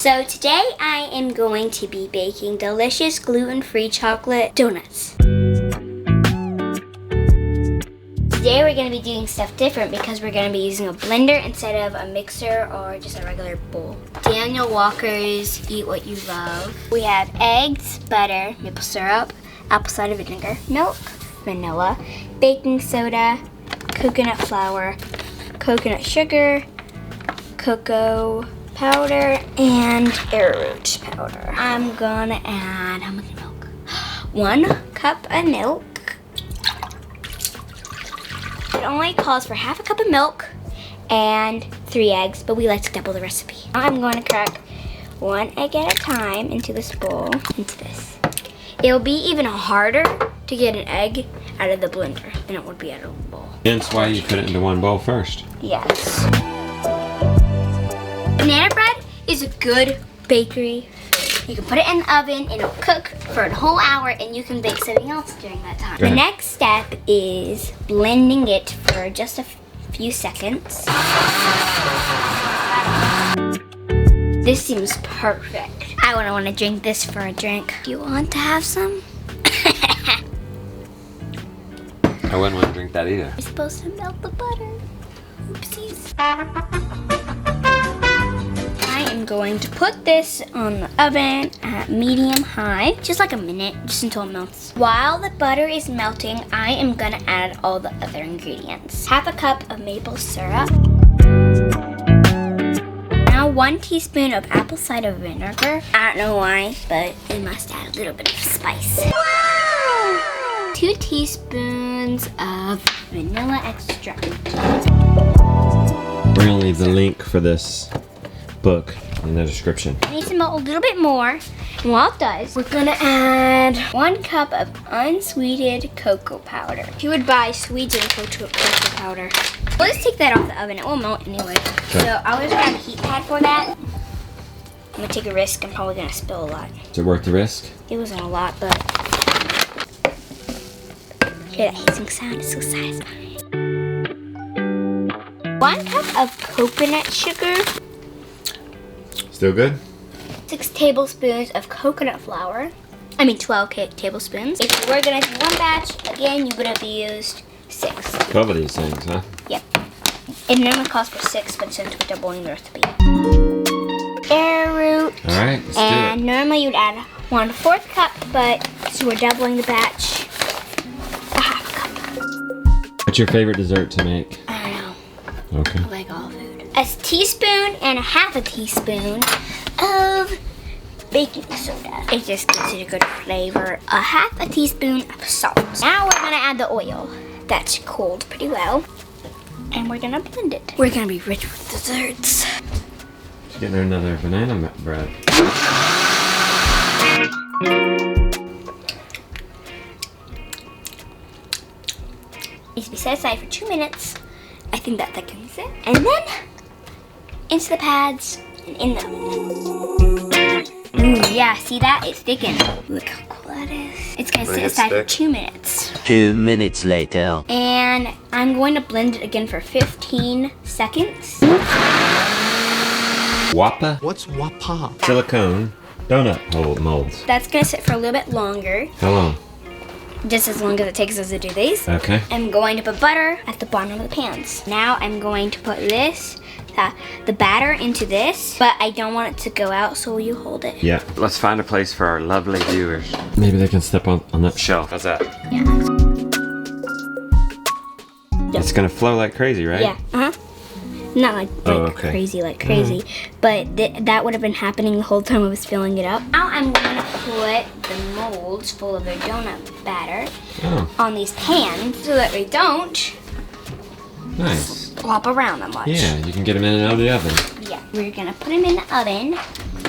So today I am going to be baking delicious gluten-free chocolate donuts. Today we're going to be doing stuff different because we're going to be using a blender instead of a mixer or just a regular bowl. Daniel Walker's Eat What You Love. We have eggs, butter, maple syrup, apple cider vinegar, milk, vanilla, baking soda, coconut flour, coconut sugar, cocoa powder, and arrowroot powder. I'm gonna add how much milk? 1 cup of milk. It only calls for half a cup of milk and 3 eggs, but we like to double the recipe. I'm going to crack 1 egg at a time into this bowl, into this. It'll be even harder to get an egg out of the blender than it would be out of a bowl. That's why you put it into one bowl first. Yes. Banana bread is a good bakery. You can put it in the oven and it'll cook for a whole hour and you can bake something else during that time. The next step is blending it for just a few seconds. This seems perfect. I wouldn't want to drink this for a drink. Do you want to have some? I wouldn't want to drink that either. You're supposed to melt the butter. Oopsies. I'm going to put this on the oven at medium high, just like a minute, just until it melts. While the butter is melting, I am gonna add all the other ingredients. Half a cup of maple syrup. Now 1 teaspoon of apple cider vinegar. I don't know why, but it must add a little bit of spice. Wow! 2 teaspoons of vanilla extract. We're gonna leave the link for this book in the description. It needs to melt a little bit more. And while it does, we're gonna add 1 cup of unsweetened cocoa powder. You would buy sweetened cocoa powder. We'll just take that off the oven. It will melt anyway. Okay. So I'll just grab a heat pad for that. I'm gonna take a risk. I'm probably gonna spill a lot. Is it worth the risk? It wasn't a lot, but hear that hissing sound? It's so satisfying. 1 cup of coconut sugar. Still good? 6 tablespoons of coconut flour. 12 tablespoons. If you were gonna do 1 batch, again, you would have used 6. 12 of these things, huh? Yep. It normally calls for 6, but since we're doubling the recipe. Arrowroot. All right, let's do And it. normally you'd add 1/4 cup, but since we're doubling the batch, a half cup. What's your favorite dessert to make? I don't know. Okay. I like all food. A teaspoon and a half a teaspoon of baking soda. It just gives it a good flavor. A half a teaspoon of salt. Now we're gonna add the oil. That's cooled pretty well. And we're gonna blend it. We're gonna be rich with desserts. Getting her another banana bread. Needs to be set aside for 2 minutes. I think that thickens it. And then into the pads and in the oven. Ooh, yeah, see that? It's thickened. Look how cool that is. It's gonna sit aside for 2 minutes. 2 minutes later. And I'm going to blend it again for 15 seconds. Wappa What's wapa? silicone donut molds. That's gonna sit for a little bit longer, How long? just as long as it takes us to do these. Okay. I'm going to put butter at the bottom of the pans. Now I'm going to put the batter into this, but I don't want it to go out, so will you hold it? Yeah. Let's find a place for our lovely viewers. Maybe they can step on that shelf. How's that? Yeah. It's gonna flow like crazy, right? Yeah. Uh-huh. Not like okay. crazy, but that would have been happening the whole time I was filling it up. Now I'm gonna put the molds full of their donut batter on these pans so that we don't Nice. flop around them much. Yeah, you can get them in and out of the oven. Yeah, we're gonna put them in the oven.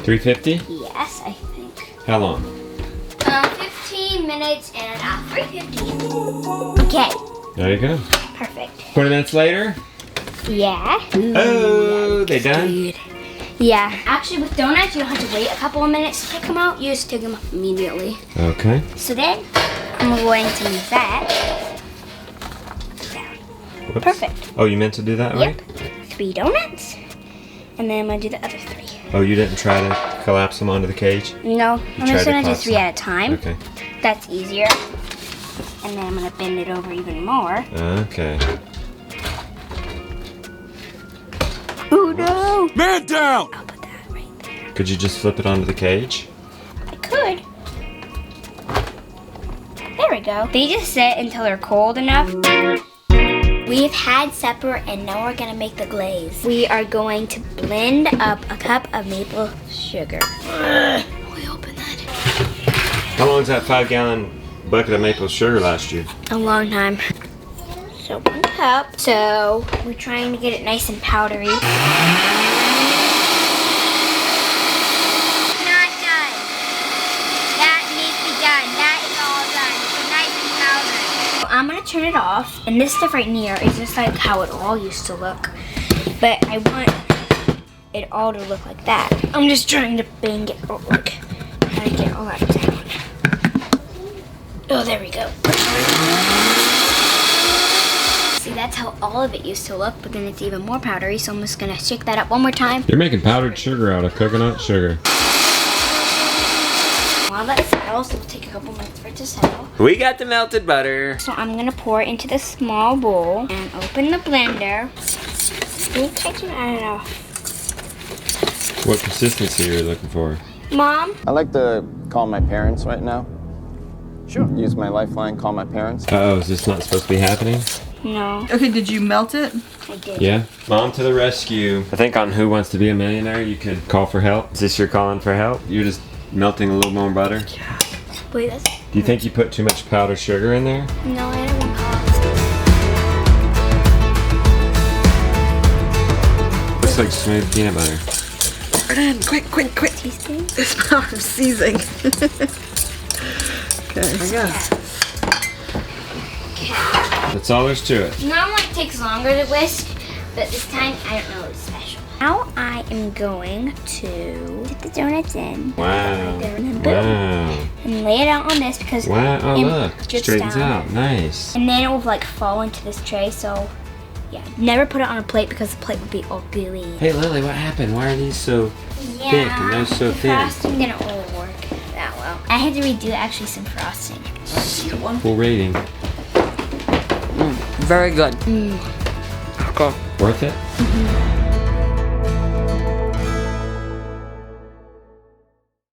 350? Yes, I think. How long? 15 minutes and 350. Okay, There you go. perfect. 20 minutes later. Yeah. Oh, they done? Good. Yeah. Actually, with donuts, you don't have to wait a couple of minutes to take them out. You just take them out immediately. Okay. So then, I'm going to move that down. Whoops. Perfect. Oh, you meant to do that, right? Yep. 3 donuts. And then I'm going to do the other 3. Oh, you didn't try to collapse them onto the cage? No, I'm just gonna do collapse 3 them. at a time. Okay. That's easier. And then I'm gonna bend it over even more. Okay. Oh no! Man down! I'll put that right there. Could you just flip it onto the cage? I could. There we go. They just sit until they're cold enough. We've had supper and now we're gonna make the glaze. We are going to blend up a cup of maple sugar. We open that. How long does that 5-gallon bucket of maple sugar last you? A long time. So 1 cup. So we're trying to get it nice and powdery. Not done. That needs to be done. That is all done. It's nice and powdery. So I'm gonna turn it off. And this stuff right here is just like how it all used to look. But I want it all to look like that. I'm just trying to bang it. Oh, look. How to get all that down. Oh, there we go. See, that's how all of it used to look, but then it's even more powdery, so I'm just gonna shake that up one more time. You're making powdered sugar out of coconut sugar. While that settles, it'll take a couple minutes for it to settle. We got the melted butter. So I'm gonna pour it into the small bowl and open the blender. I don't know. What consistency are you looking for? Mom? I'd like to call my parents right now. Sure. Use my lifeline, call my parents. Uh-oh, is this not supposed to be happening? No, Okay, did you melt it? I did. Yeah. Mom to the rescue. I think on Who Wants to Be a Millionaire, you could call for help. Is this your calling for help? You're just melting a little more butter? Wait, that's... Do you think you put too much powdered sugar in there? No, I don't want carbs. Looks like smooth peanut butter. Quick. Teaspoon? This power of seizing. Okay, I guess. That's all there's to it. Normally it takes longer to whisk, but this time I don't know what's special. Now I am going to put the donuts in. Wow. There and then Wow. and lay it out on this because Wow. Oh, it look. drips Straightens down. out. Nice. And then it will like fall into this tray, so yeah. Never put it on a plate because the plate would be all gooey. Hey, Lily, what happened? Why are these so thick and those so the thin? frosting didn't really work that well. I had to redo actually some frosting. Full rating. Very good. Worth it?